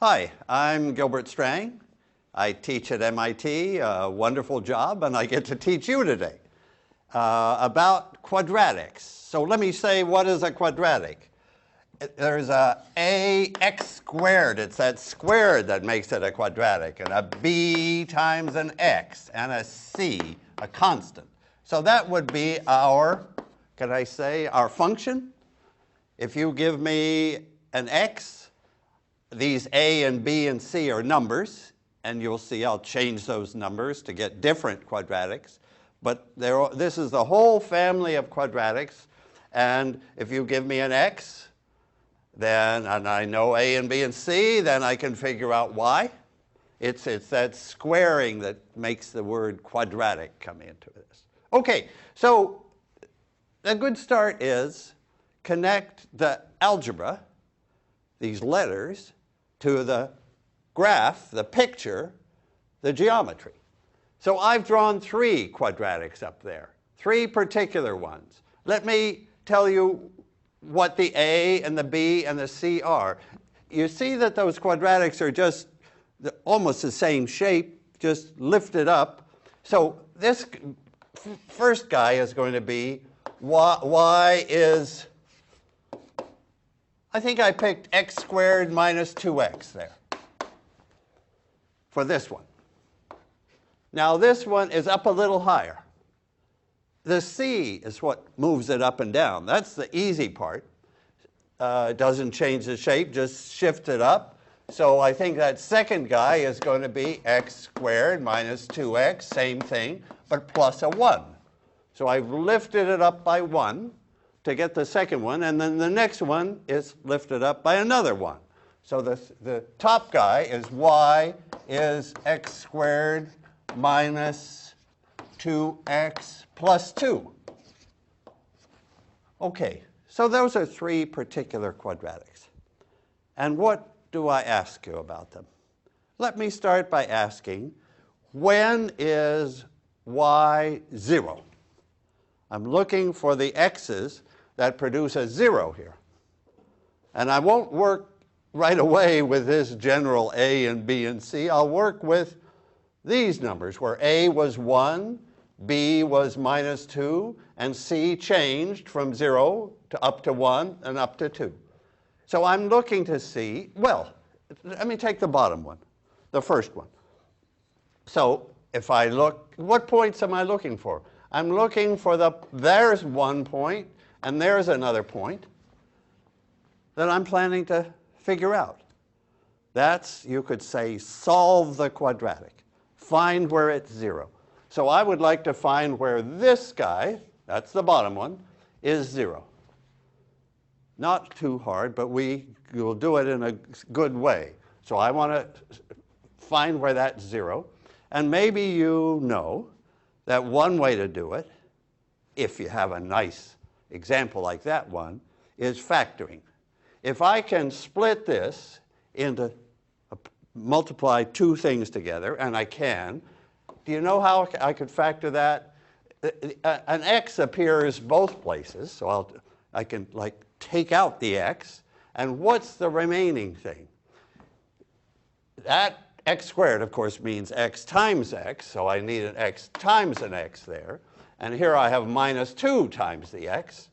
Hi, I'm Gilbert Strang. I teach at MIT, a wonderful job, and I get to teach you today about quadratics. So let me say, what is a quadratic? There's a ax squared. It's that squared that makes it a quadratic, and a b times an x, and a c, a constant. So that would be our, can I say, our function. If you give me an x, these a and b and c are numbers, and you'll see I'll change those numbers to get different quadratics. But this is the whole family of quadratics, and if you give me an x, then, and I know a and b and c, then I can figure out y. It's that squaring that makes the word quadratic come into this. Okay, so a good start is connect the algebra, these letters, to the graph, the picture, the geometry. So I've drawn 3 quadratics up there, 3 particular ones. Let me tell you what the a and the b and the c are. You see that those quadratics are just almost the same shape, just lifted up. So this first guy is going to be y is, I think I picked x squared minus 2x there for this one. Now this one is up a little higher. The c is what moves it up and down. That's the easy part. It doesn't change the shape, just shift it up. So I think that second guy is going to be x squared minus 2x, same thing, but plus a 1. So I've lifted it up by 1 to get the second one, and then the next one is lifted up by another 1. So the top guy is y is x squared minus 2x plus 2. Okay, so those are 3 particular quadratics. And what do I ask you about them? Let me start by asking, when is y 0? I'm looking for the x's that produce a 0 here. And I won't work right away with this general a and b and c. I'll work with these numbers where a was 1, b was minus 2, and c changed from 0 to up to 1 and up to 2. So I'm looking to see, well, let me take the bottom one, the first one. So if I look, what points am I looking for? I'm looking for there's one point, and there's another point that I'm planning to figure out. That's, you could say, solve the quadratic. Find where it's 0. So I would like to find where this guy, that's the bottom one, is 0. Not too hard, but we will do it in a good way. So I want to find where that's 0. And maybe you know that one way to do it, if you have a nice example like that one, is factoring. If I can split this into, multiply 2 things together, and I can, do you know how I could factor that? An x appears both places, so I can like take out the x, and what's the remaining thing? That x squared, of course, means x times x, so I need an x times an x there. And here I have minus 2 times the x.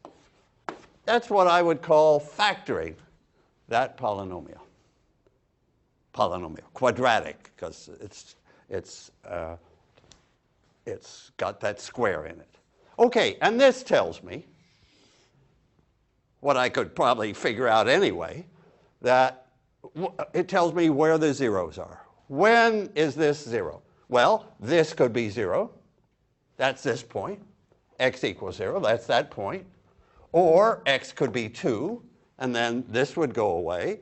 That's what I would call factoring that polynomial. Quadratic, because it's got that square in it. Okay, and this tells me what I could probably figure out anyway, that it tells me where the zeros are. When is this 0? Well, this could be 0. That's this point. X equals 0, that's that point. Or x could be 2, and then this would go away.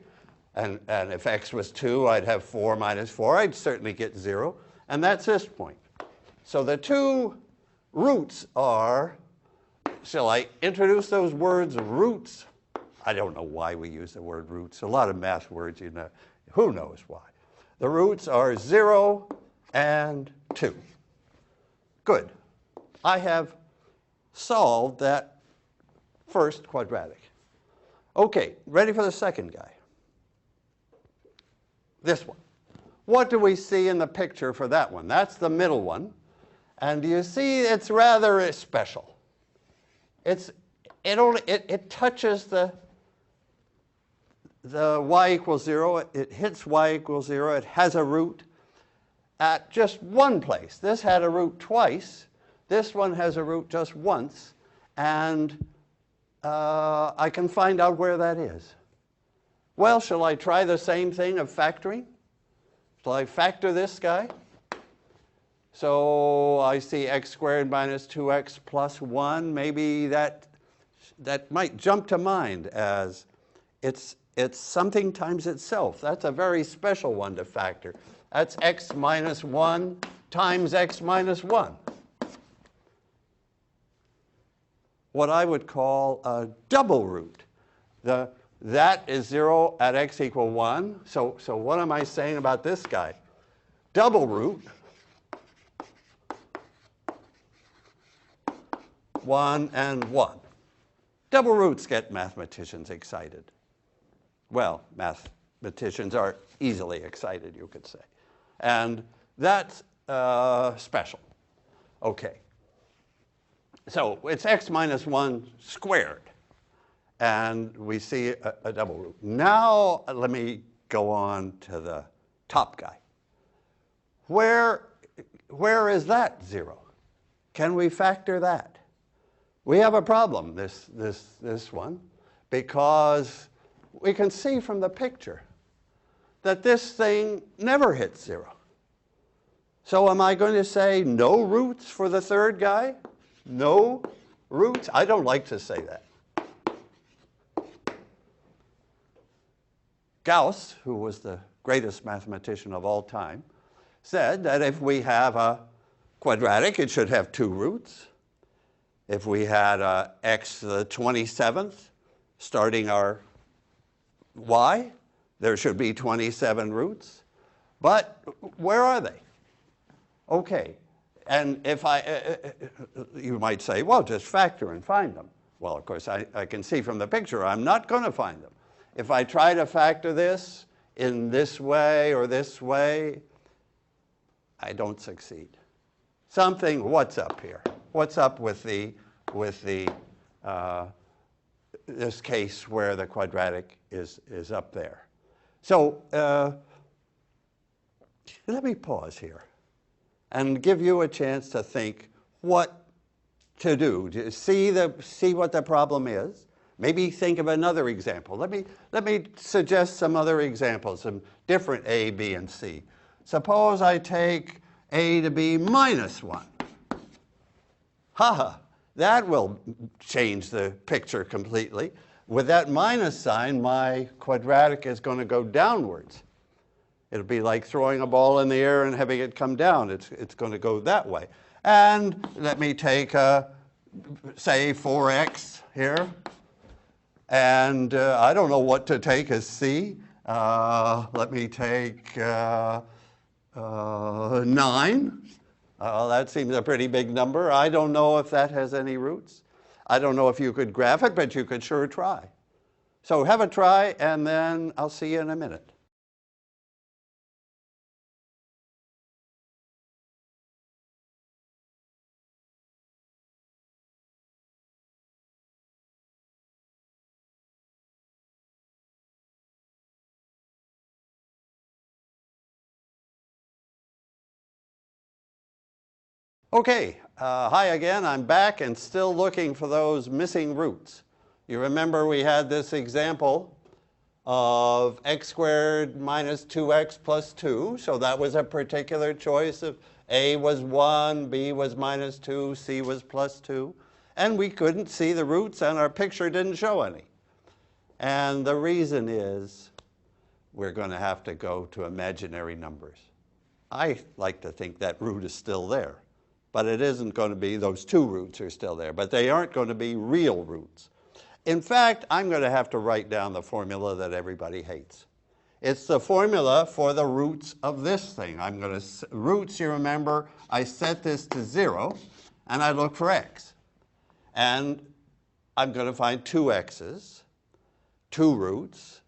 And if x was 2, I'd have 4 minus 4. I'd certainly get 0. And that's this point. So the 2 roots are, shall I introduce those words, roots? I don't know why we use the word roots. A lot of math words, you know. Who knows why? The roots are 0 and 2. Good. I have solved that first quadratic. Okay, ready for the second guy. this one. What do we see in the picture for that one? That's the middle one. And you see it's rather special. It touches the y equals 0. It hits y equals 0. It has a root at just one place. This had a root twice. This one has a root just once. And I can find out where that is. Well, shall I try the same thing of factoring? Shall I factor this guy? So I see x squared minus 2x plus 1. Maybe that might jump to mind as it's something times itself. That's a very special one to factor. That's x minus 1 times x minus 1. What I would call a double root. That is 0 at x equal 1. So what am I saying about this guy? Double root 1 and 1. Double roots get mathematicians excited. Well, mathematicians are easily excited, you could say. And that's special. Okay. So it's x minus 1 squared. And we see a double root. Now let me go on to the top guy. Where is that 0? Can we factor that? We have a problem, this one, because we can see from the picture that this thing never hits 0. So am I going to say no roots for the third guy? No roots? I don't like to say that. Gauss, who was the greatest mathematician of all time, said that if we have a quadratic, it should have 2 roots. If we had x to the 27th, starting our y, there should be 27 roots. But where are they? Okay, and if you might say, well, just factor and find them. Well, of course, I can see from the picture I'm not going to find them. If I try to factor this in this way or this way, I don't succeed. What's up here? What's up with this case where the quadratic is up there? So let me pause here and give you a chance to think what to do. See what the problem is. Maybe think of another example. Let me suggest some other examples, some different a, b, and c. Suppose I take a to be minus 1. That will change the picture completely. With that minus sign, my quadratic is going to go downwards. It'll be like throwing a ball in the air and having it come down. It's going to go that way. And let me take, say, 4x here. And I don't know what to take as c. Let me take 9. That seems a pretty big number. I don't know if that has any roots. I don't know if you could graph it, but you could sure try. So have a try, and then I'll see you in a minute. Okay, hi again. I'm back and still looking for those missing roots. You remember we had this example of x squared minus 2x plus 2. So that was a particular choice of a was 1, b was minus 2, c was plus 2. And we couldn't see the roots, and our picture didn't show any. And the reason is we're going to have to go to imaginary numbers. I like to think that root is still there. But it isn't going to be, those 2 roots are still there, but they aren't going to be real roots. In fact, I'm going to have to write down the formula that everybody hates. It's the formula for the roots of this thing. Roots, you remember, I set this to 0, and I look for x. And I'm going to find 2 x's, 2 roots.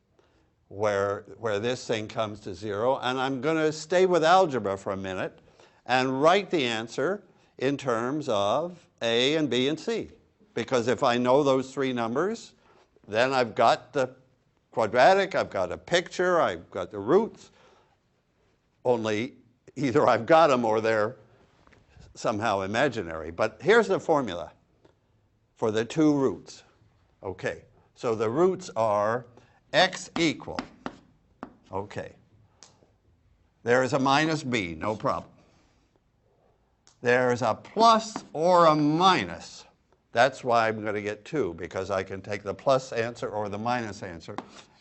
where this thing comes to 0. And I'm going to stay with algebra for a minute and write the answer in terms of A and B and C. Because if I know those three numbers, then I've got the quadratic, I've got a picture, I've got the roots. Only either I've got them or they're somehow imaginary. But here's the formula for the two roots. Okay, so the roots are x equal. Okay, there's a minus b, no problem. There's a plus or a minus. That's why I'm going to get 2, because I can take the plus answer or the minus answer.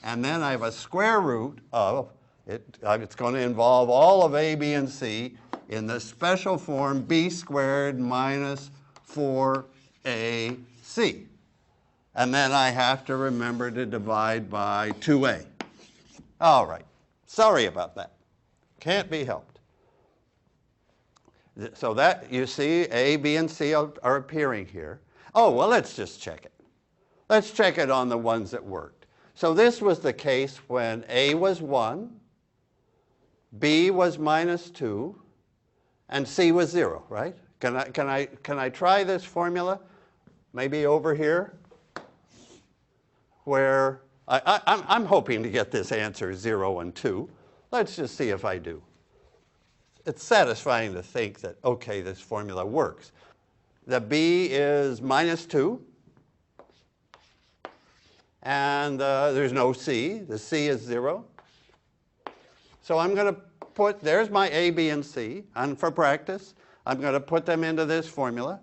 And then I have a square root of, it's going to involve all of a, b, and c in the special form b squared minus 4ac. And then I have to remember to divide by 2a. All right, sorry about that. Can't be helped. So that, you see, a, b, and c are appearing here. Oh, well, let's just check it. Let's check it on the ones that worked. So this was the case when a was 1, b was minus 2, and c was 0, right? Can I try this formula? Maybe over here, where I'm hoping to get this answer 0 and 2. Let's just see if I do. It's satisfying to think that, okay, this formula works. The b is minus 2, and there's no c. The c is 0. So I'm going to put, there's my a, b, and c, and for practice, I'm going to put them into this formula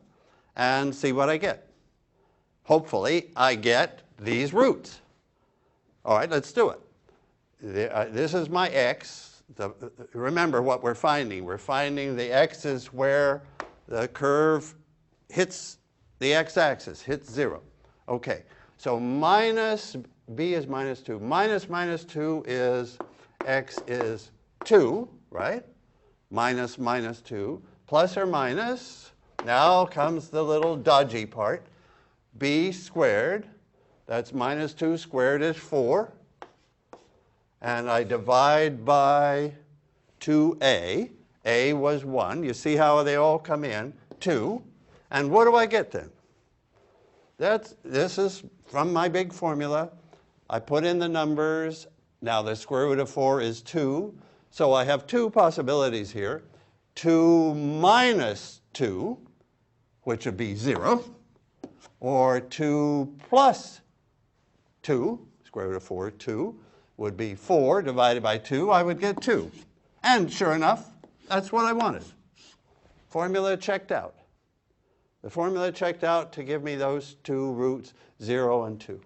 and see what I get. Hopefully, I get these roots. All right, let's do it. This is my x. Remember what we're finding. We're finding the x is where the curve hits the x-axis, hits 0. Okay, so minus b is minus 2. Minus 2 is x is 2, right? Minus 2. Plus or minus, now comes the little dodgy part. B squared, that's minus 2 squared is 4. And I divide by 2a. A was 1. You see how they all come in? 2. And what do I get then? This is from my big formula. I put in the numbers. Now the square root of 4 is 2. So I have two possibilities here. 2 minus 2, which would be 0. Or 2 plus 2, square root of 4, 2, would be 4 divided by 2. I would get 2. And sure enough, that's what I wanted. Formula checked out. The formula checked out to give me those two roots, 0 and 2.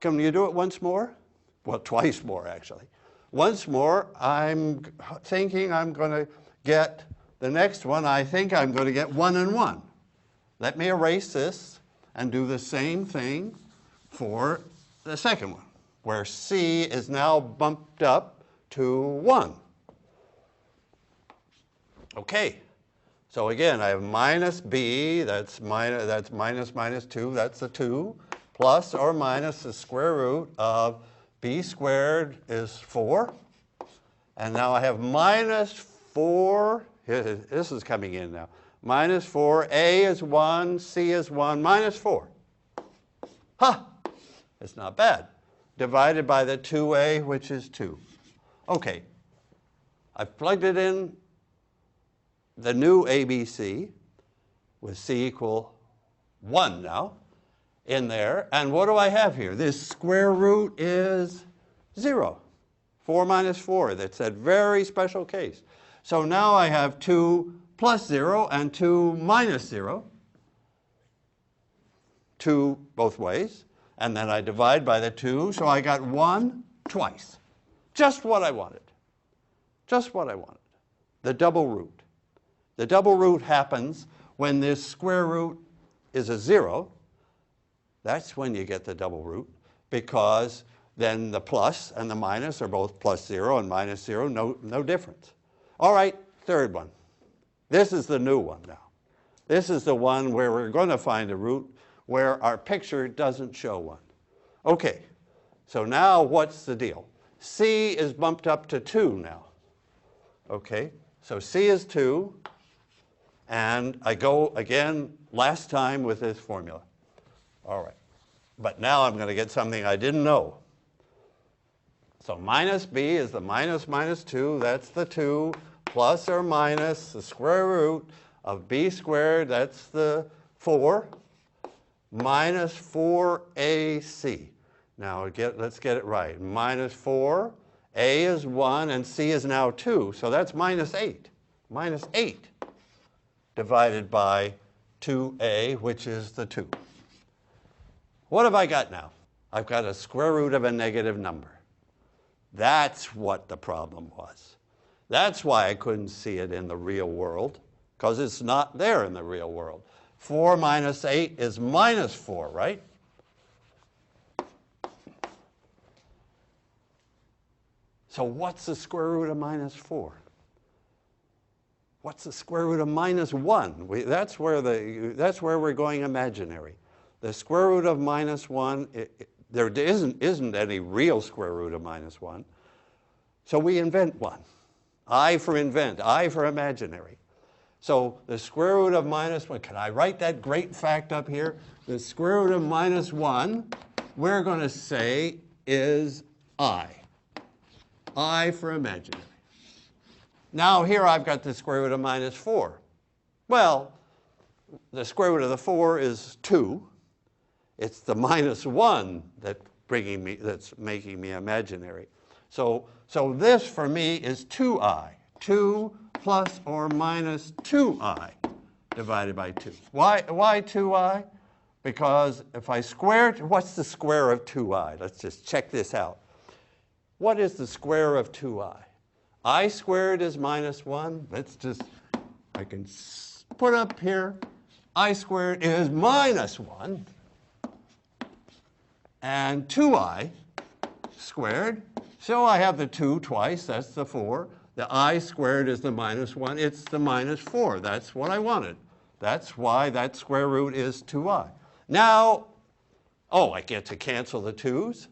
Can you do it once more? Well, twice more, actually. Once more, I'm thinking I'm going to get the next one. I think I'm going to get 1 and 1. Let me erase this and do the same thing for the second one, where c is now bumped up to 1. Okay. So again, I have minus b, that's minus 2, that's the 2, plus or minus the square root of b squared is 4. And now I have minus 4, this is coming in now, minus 4, a is 1, c is 1, minus 4. Ha! It's not bad. Divided by the 2a, which is 2. Okay, I've plugged it in the new ABC with c equal 1 now in there. And what do I have here? This square root is 0. 4 minus 4, that's that very special case. So now I have 2 plus 0 and 2 minus 0. 2 both ways. And then I divide by the 2, so I got 1 twice. Just what I wanted. Just what I wanted. The double root. The double root happens when this square root is a 0. That's when you get the double root, because then the plus and the minus are both plus 0 and minus 0, no difference. All right, third one. This is the new one now. This is the one where we're going to find a root where our picture doesn't show one. Okay, So now what's the deal? C is bumped up to 2 now. Okay, so C is 2, and I go again last time with this formula. All right, but now I'm going to get something I didn't know. So minus B is the minus minus 2, that's the 2, plus or minus the square root of B squared, that's the 4, minus 4AC. Now let's get it right. Minus 4, A is 1, and C is now 2, so that's minus 8. Minus 8 divided by 2A, which is the 2. What have I got now? I've got a square root of a negative number. That's what the problem was. That's why I couldn't see it in the real world, because it's not there in the real world. 4 minus 8 is minus 4, right? So what's the square root of minus 4? What's the square root of minus 1? That's where we're going imaginary. The square root of minus 1, there isn't any real square root of minus 1. So we invent one. I for invent, I for imaginary. So the square root of minus 1, can I write that great fact up here? The square root of minus 1, we're going to say is I. I for imaginary. Now here I've got the square root of minus 4. Well, the square root of the 4 is 2. It's the minus 1 that's making me imaginary. So this for me is 2I. 2 plus or minus 2I divided by 2. Why 2I? Because if I square, what's the square of 2I? Let's just check this out. What is the square of 2I? I squared is minus 1. I can put up here, I squared is minus 1. And 2I squared, so I have the 2 twice, that's the 4. The I squared is the minus 1, it's the minus 4. That's what I wanted. That's why that square root is 2I. Now, I get to cancel the 2's.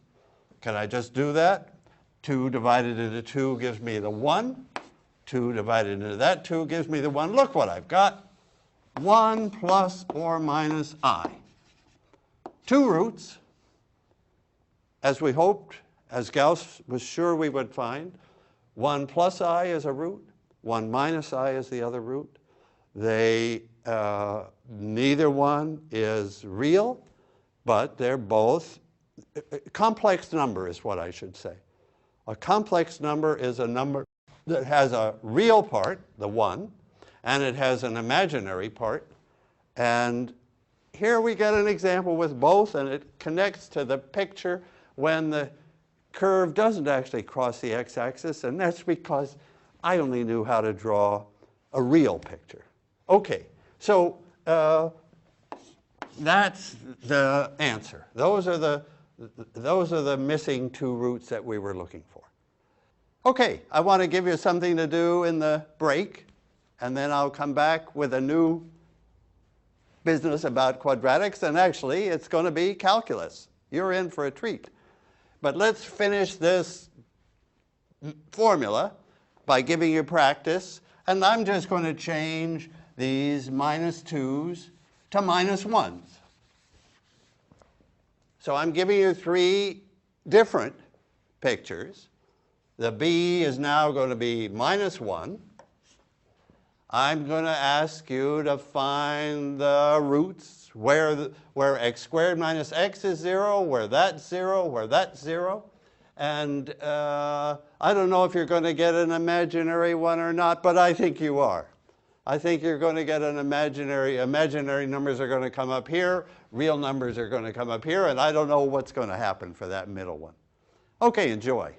Can I just do that? 2 divided into 2 gives me the 1. 2 divided into that 2 gives me the 1. Look what I've got. 1 plus or minus I. 2 roots, as we hoped, as Gauss was sure we would find. 1 plus I is a root. 1 minus I is the other root. Neither one is real, but they're both complex number is what I should say. A complex number is a number that has a real part, the 1, and it has an imaginary part. And here we get an example with both, and it connects to the picture when the curve doesn't actually cross the x-axis, and that's because I only knew how to draw a real picture. Okay, so that's the answer. Those are the missing 2 roots that we were looking for. Okay, I want to give you something to do in the break, and then I'll come back with a new business about quadratics, and actually it's going to be calculus. You're in for a treat. But let's finish this formula by giving you practice, and I'm just going to change these minus 2's to minus 1's. So I'm giving you 3 different pictures. The B is now going to be minus 1. I'm going to ask you to find the roots where x squared minus x is 0, where that's 0, where that's 0. And I don't know if you're going to get an imaginary one or not, but I think you are. I think you're going to get an imaginary numbers are going to come up here, real numbers are going to come up here, and I don't know what's going to happen for that middle one. Okay, enjoy.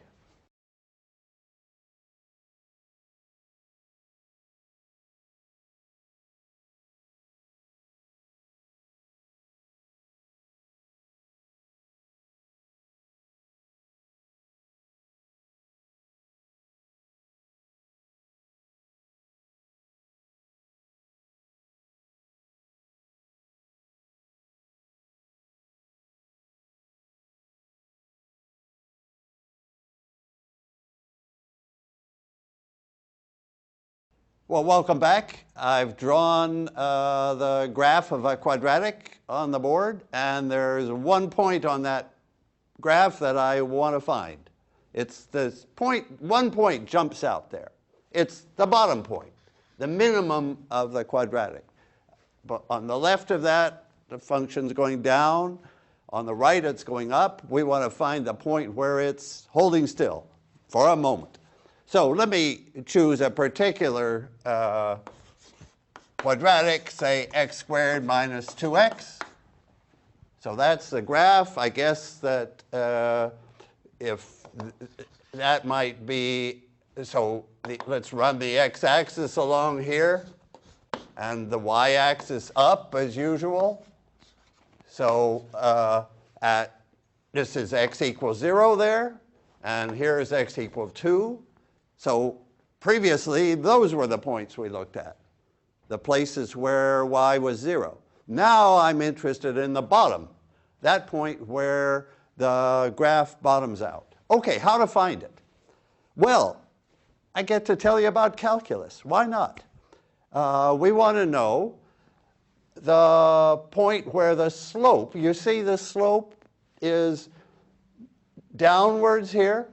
Well, welcome back. I've drawn the graph of a quadratic on the board, and there's one point on that graph that I want to find. It's this point, one point jumps out there. It's the bottom point, the minimum of the quadratic. But on the left of that, the function's going down. On the right, it's going up. We want to find the point where it's holding still for a moment. So let me choose a particular quadratic, say x squared minus 2x. So that's the graph. I guess that if that might be, so let's run the x-axis along here and the y-axis up as usual. So this is x equals 0 there, and here is x equals 2. So previously, those were the points we looked at, the places where y was 0. Now I'm interested in the bottom, that point where the graph bottoms out. Okay, how to find it? Well, I get to tell you about calculus. Why not? We want to know the point where the slope, you see the slope is downwards here.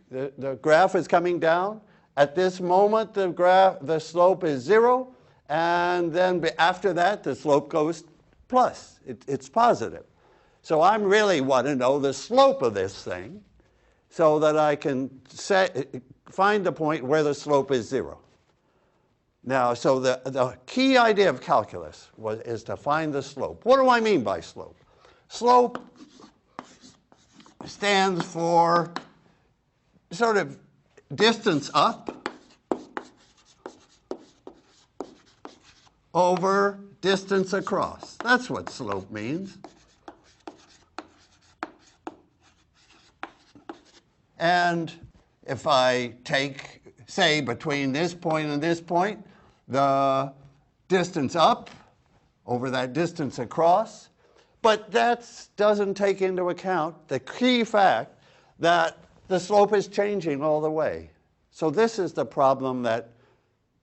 The graph is coming down. At this moment, the slope is 0, and then after that, the slope goes plus. It's positive. So I really want to know the slope of this thing so that I can find the point where the slope is 0. Now, so the key idea of calculus is to find the slope. What do I mean by slope? Slope stands for sort of distance up over distance across. That's what slope means. And if I take, say, between this point and this point, the distance up over that distance across, but that doesn't take into account the key fact that the slope is changing all the way. So this is the problem that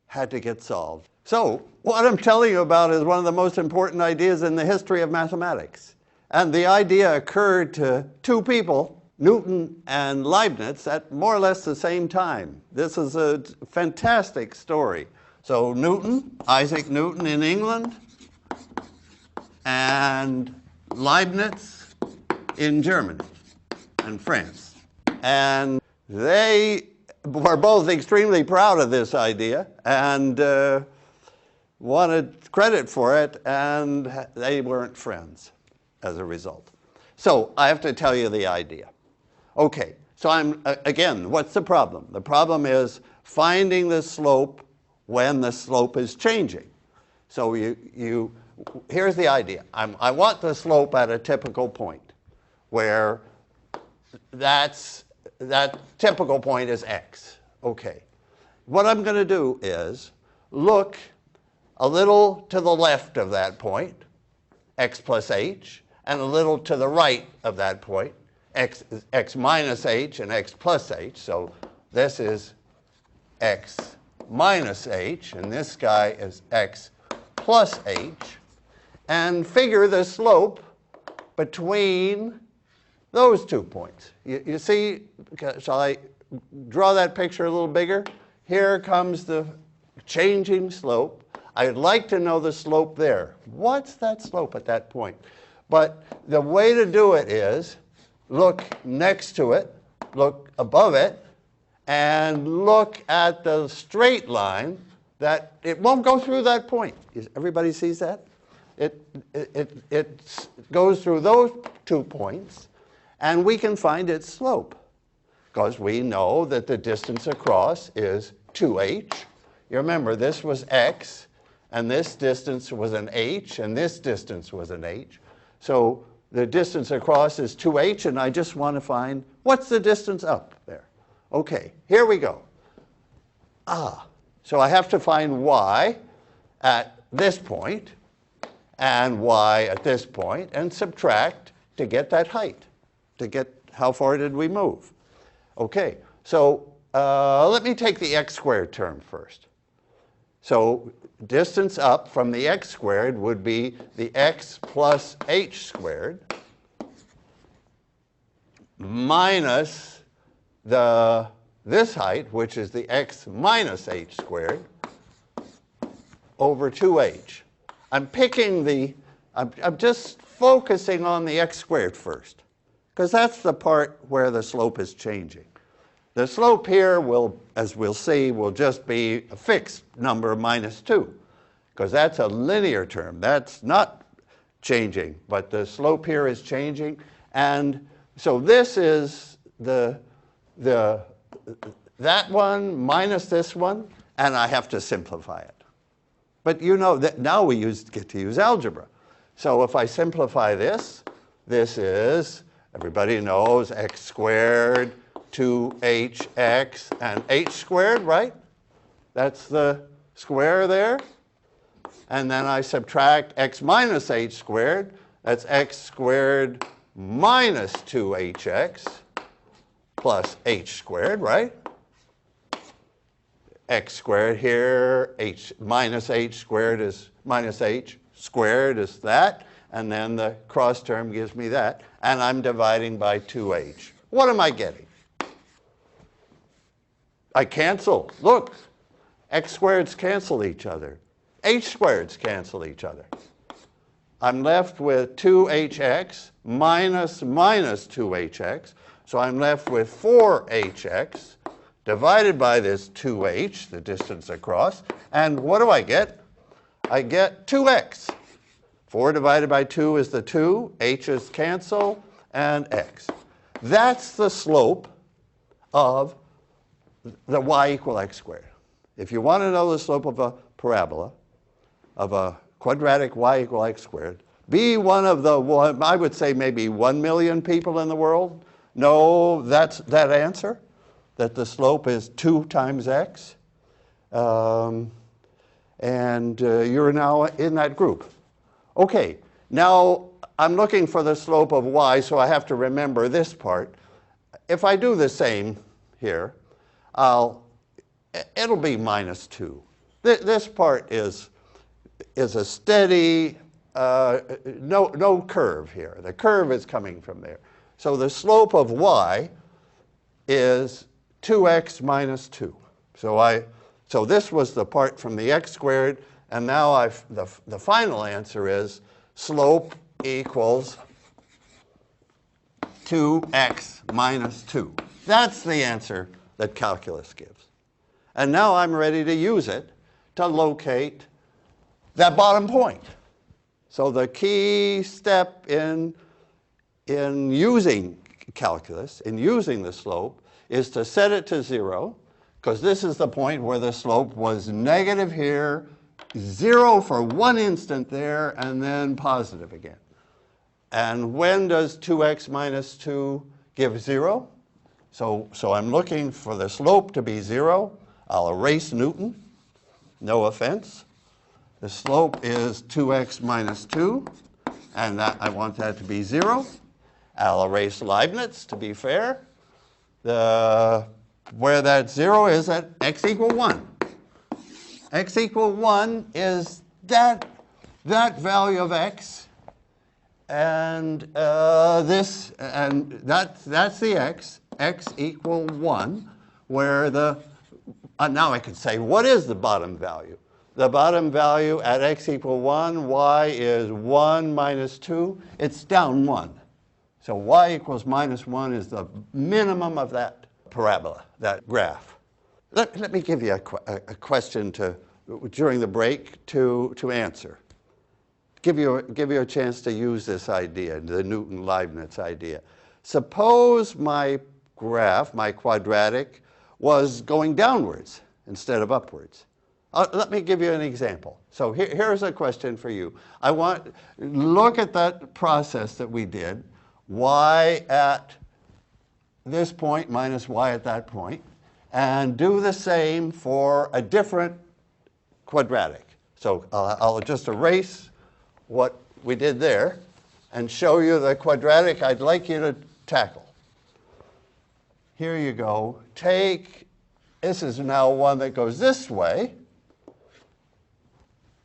had to get solved. So what I'm telling you about is one of the most important ideas in the history of mathematics. And the idea occurred to two people, Newton and Leibniz, at more or less the same time. This is a fantastic story. So Newton, Isaac Newton in England, and Leibniz in Germany and France. And they were both extremely proud of this idea and wanted credit for it, and they weren't friends as a result. So I have to tell you the idea. Okay, so again, what's the problem? The problem is finding the slope when the slope is changing. So here's the idea. I want the slope at a typical point where that typical point is x. Okay. What I'm going to do is look a little to the left of that point, x plus h, and a little to the right of that point, x minus h and x plus h. So this is x minus h, and this guy is x plus h, and figure the slope between those 2 points. You see, shall I draw that picture a little bigger? Here comes the changing slope. I'd like to know the slope there. What's that slope at that point? But the way to do it is look next to it, look above it, and look at the straight line that it won't go through that point. Everybody sees that? It goes through those 2 points, and we can find its slope because we know that the distance across is 2h. You remember, this was x, and this distance was an h, and this distance was an h. So the distance across is 2h, and I just want to find what's the distance up there. Okay, here we go. So I have to find y at this point and y at this point and subtract to get that height, to get how far did we move. Okay, so let me take the x squared term first. So distance up from the x squared would be the x plus h squared minus this height, which is the x minus h squared, over 2h. I'm just focusing on the x squared first, because that's the part where the slope is changing. The slope here will, as we'll see, will just be a fixed number minus 2, because that's a linear term. That's not changing, but the slope here is changing. And so this is that one minus this one, and I have to simplify it. But you know that now we get to use algebra. So if I simplify this, this is, everybody knows, x squared, 2hx, and h squared, right? That's the square there. And then I subtract x minus h squared. That's x squared minus 2hx plus h squared, right? X squared here, h minus h squared is minus h squared is that, and then the cross term gives me that, and I'm dividing by 2h. What am I getting? I cancel. Look, x squareds cancel each other. H squareds cancel each other. I'm left with 2hx minus 2hx, so I'm left with 4hx divided by this 2h, the distance across, and what do I get? I get 2x. 4 divided by 2 is the 2, h's cancel, and x. That's the slope of the y equal x squared. If you want to know the slope of a parabola, of a quadratic y equal x squared, be one of the, I would say maybe 1 million people in the world know that answer, that the slope is 2 times x. And you're now in that group. Okay, now I'm looking for the slope of y, so I have to remember this part. If I do the same here, it'll be minus 2. This part is a steady, no curve here. The curve is coming from there. So the slope of y is 2x minus 2. So this was the part from the x squared, and now the final answer is slope equals 2x minus 2. That's the answer that calculus gives. And now I'm ready to use it to locate that bottom point. So the key step in using calculus, in using the slope, is to set it to 0, because this is the point where the slope was negative here, 0 for 1 instant there, and then positive again. And when does 2x minus 2 give 0? So I'm looking for the slope to be 0. I'll erase Newton, no offense. The slope is 2x minus 2, and I want that to be 0. I'll erase Leibniz, to be fair. Where that 0 is at x equal 1. X equal 1 is that value of x, and that's the x equal 1, where now I could say, what is the bottom value? The bottom value at x equal 1, y is 1 minus 2. It's down 1. So y equals minus 1 is the minimum of that parabola, that graph. Let me give you a question during the break to answer. Give you a chance to use this idea, the Newton-Leibniz idea. Suppose my graph, my quadratic, was going downwards instead of upwards. Let me give you an example. So here's a question for you. Look at that process that we did. Y at this point minus y at that point, and do the same for a different quadratic. So I'll just erase what we did there and show you the quadratic I'd like you to tackle. Here you go. This is now one that goes this way,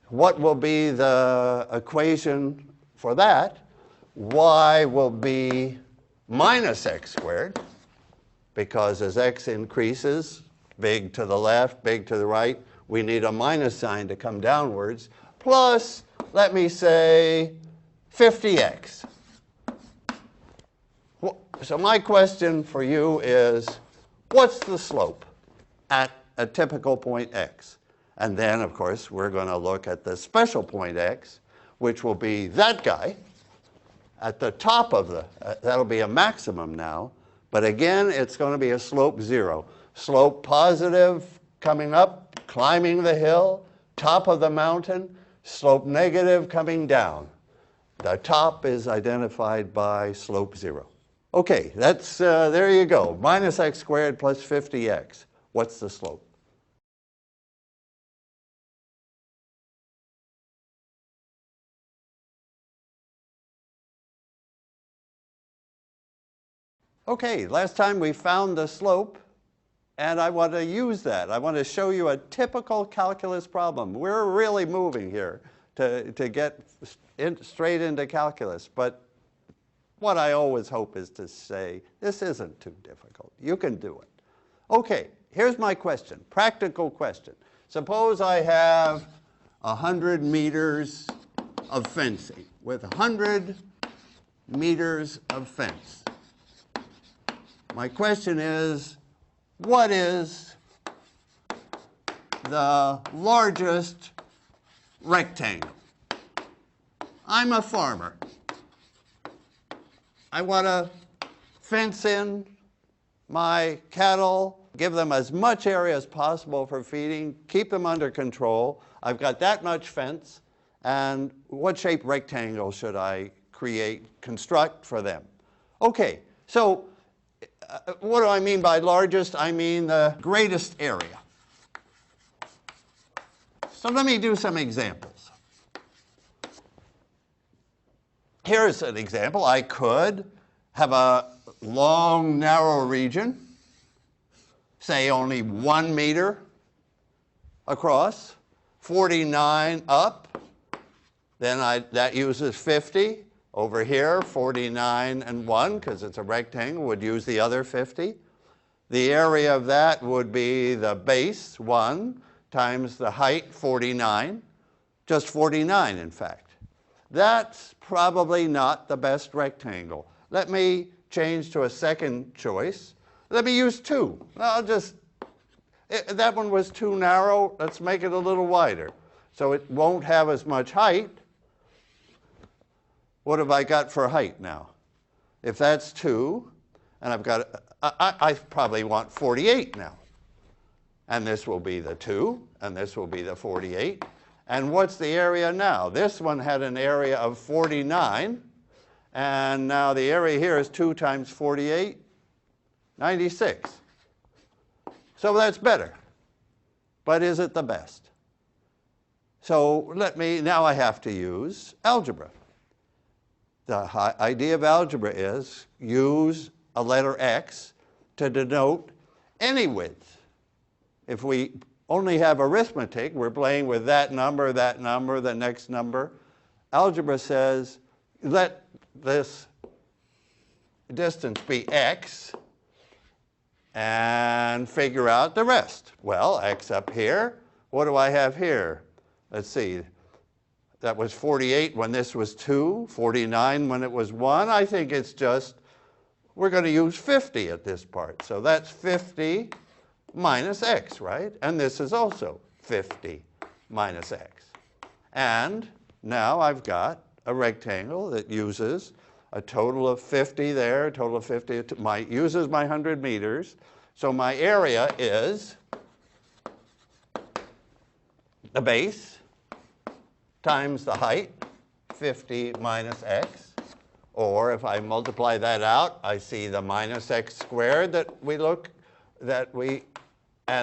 what will be the equation for that? Y will be minus x squared, because as x increases, big to the left, big to the right, we need a minus sign to come downwards, plus, let me say, 50x. So my question for you is, what's the slope at a typical point x? And then, of course, we're going to look at the special point x, which will be that guy at the top of the, that'll be a maximum now. But again, it's going to be a slope 0. Slope positive coming up, climbing the hill, top of the mountain, slope negative coming down. The top is identified by slope 0. Okay, that's, there you go. Minus x squared plus 50x. What's the slope? Okay, last time we found the slope, and I want to use that. I want to show you a typical calculus problem. We're really moving here to get straight into calculus, but what I always hope is to say, this isn't too difficult. You can do it. Okay, here's my question, practical question. Suppose I have 100 meters of fencing with 100 meters of fence. My question is, what is the largest rectangle? I'm a farmer. I want to fence in my cattle, give them as much area as possible for feeding, keep them under control. I've got that much fence, and what shaped rectangle should I construct for them? Okay, so what do I mean by largest? I mean the greatest area. So let me do some examples. Here's an example. I could have a long, narrow region, say only 1 meter across, 49 up, then that uses 50. Over here, 49 and 1, because it's a rectangle, would use the other 50. The area of that would be the base, 1, times the height, 49. Just 49, in fact. That's probably not the best rectangle. Let me change to a second choice. Let me use 2. That one was too narrow. Let's make it a little wider. So it won't have as much height. What have I got for height now? If that's 2, and I've got, I probably want 48 now. And this will be the 2, and this will be the 48. And what's the area now? This one had an area of 49, and now the area here is 2 times 48, 96. So that's better. But is it the best? So now I have to use algebra. The idea of algebra is use a letter x to denote any width. If we only have arithmetic, we're playing with that number, the next number. Algebra says, let this distance be x and figure out the rest. Well, x up here. What do I have here? Let's see. That was 48 when this was 2, 49 when it was 1. I think it's just, we're going to use 50 at this part. So that's 50 minus x, right? And this is also 50 minus x. And now I've got a rectangle that uses a total of 50 there, a total of 50, uses my 100 meters. So my area is the base times the height, 50 minus x. Or if I multiply that out, I see the minus x squared and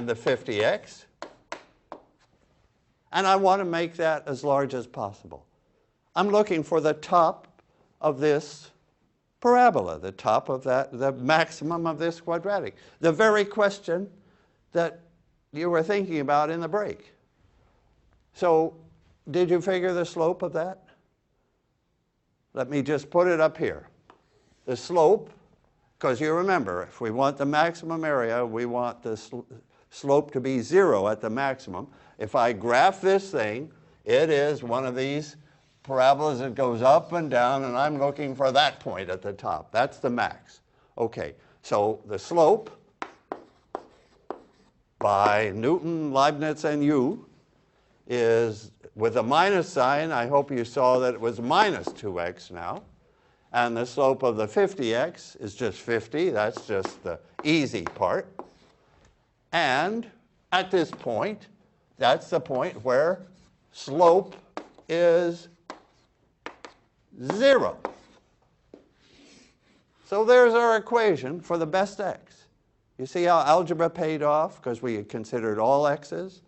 the 50x. And I want to make that as large as possible. I'm looking for the top of this parabola, the top of the maximum of this quadratic. The very question that you were thinking about in the break. So Did you figure the slope of that? Let me just put it up here. The slope, because you remember, if we want the maximum area, we want the slope to be 0 at the maximum. If I graph this thing, it is one of these parabolas that goes up and down, and I'm looking for that point at the top. That's the max. Okay, so the slope by Newton, Leibniz, and you is, with a minus sign, I hope you saw that it was minus 2x now. And the slope of the 50x is just 50. That's just the easy part. And at this point, that's the point where slope is 0. So there's our equation for the best x. You see how algebra paid off because we considered all x's?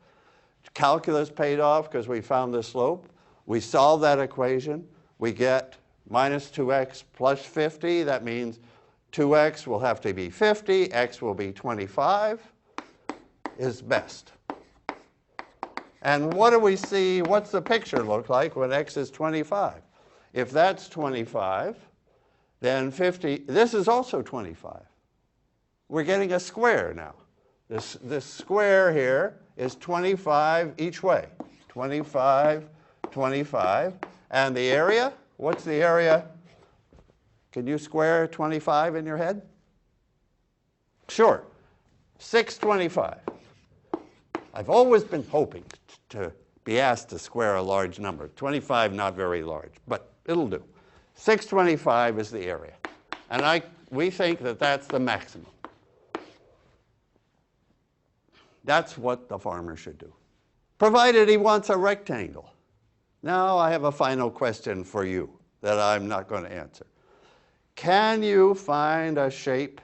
Calculus paid off because we found the slope. We solve that equation. We get minus 2x plus 50. That means 2x will have to be 50. X will be 25 is best. And what do we see? What's the picture look like when x is 25? If that's 25, then 50, this is also 25. We're getting a square now. This square here is 25 each way. 25, 25. And the area? What's the area? Can you square 25 in your head? Sure. 625. I've always been hoping to be asked to square a large number. 25, not very large, but it'll do. 625 is the area. And we think that that's the maximum. That's what the farmer should do, provided he wants a rectangle. Now I have a final question for you that I'm not going to answer. Can you find a shape?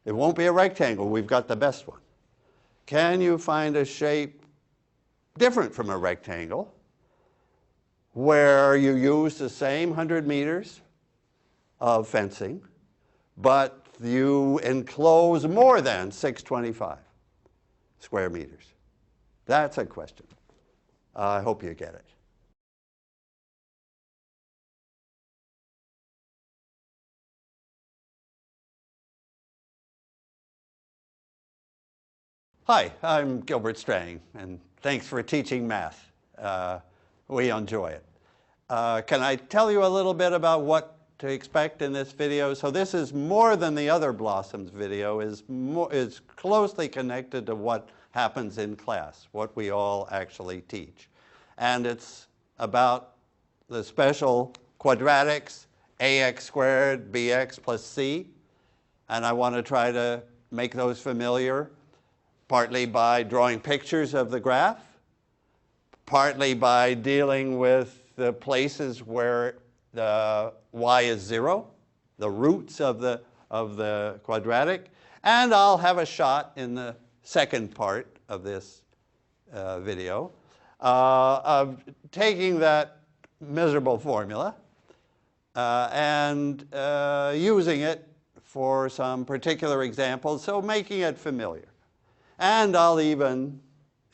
It won't be a rectangle. We've got the best one. Can you find a shape different from a rectangle where you use the same 100 meters of fencing, but you enclose more than 625 square meters? That's a question. I hope you get it. Hi, I'm Gilbert Strang, and thanks for teaching math. We enjoy it. Can I tell you a little bit about what to expect in this video? So this is more than the other Blossoms video, is closely connected to what happens in class, what we all actually teach. And it's about the special quadratics, ax squared, bx plus c. And I want to try to make those familiar, partly by drawing pictures of the graph, partly by dealing with the places where the y is 0, the roots of the quadratic. And I'll have a shot in the second part of this video of taking that miserable formula and using it for some particular examples, so making it familiar. And I'll even,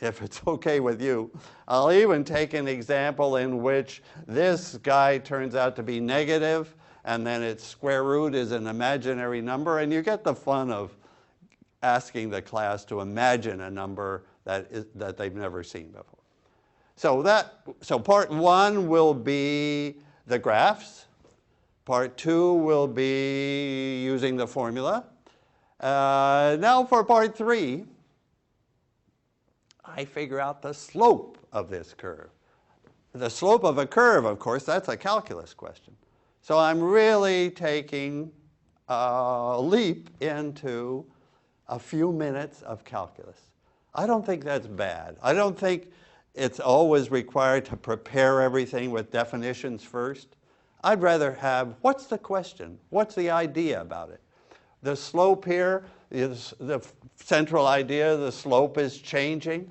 if it's okay with you, I'll even take an example in which this guy turns out to be negative, and then its square root is an imaginary number, and you get the fun of asking the class to imagine a number that they've never seen before. So part 1 will be the graphs. Part 2 will be using the formula. Now for part 3, I figure out the slope of this curve. The slope of a curve, of course, that's a calculus question. So I'm really taking a leap into a few minutes of calculus. I don't think that's bad. I don't think it's always required to prepare everything with definitions first. I'd rather have, what's the question? What's the idea about it? The slope here is the central idea. The slope is changing.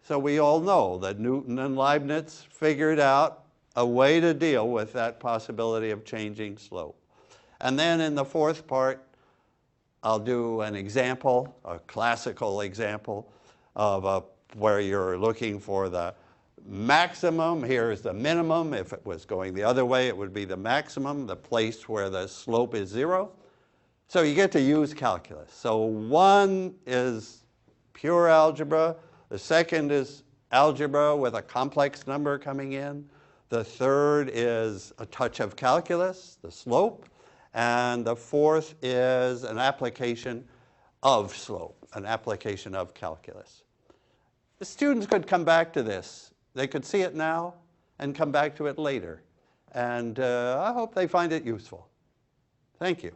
So we all know that Newton and Leibniz figured out a way to deal with that possibility of changing slope. And then in the fourth part, I'll do an example, a classical example of a where you're looking for the maximum. Here's the minimum. If it was going the other way, it would be the maximum, the place where the slope is 0. So you get to use calculus. So one is pure algebra. The second is algebra with a complex number coming in. The third is a touch of calculus, the slope. And the fourth is an application of slope, an application of calculus. The students could come back to this. They could see it now and come back to it later. And I hope they find it useful. Thank you.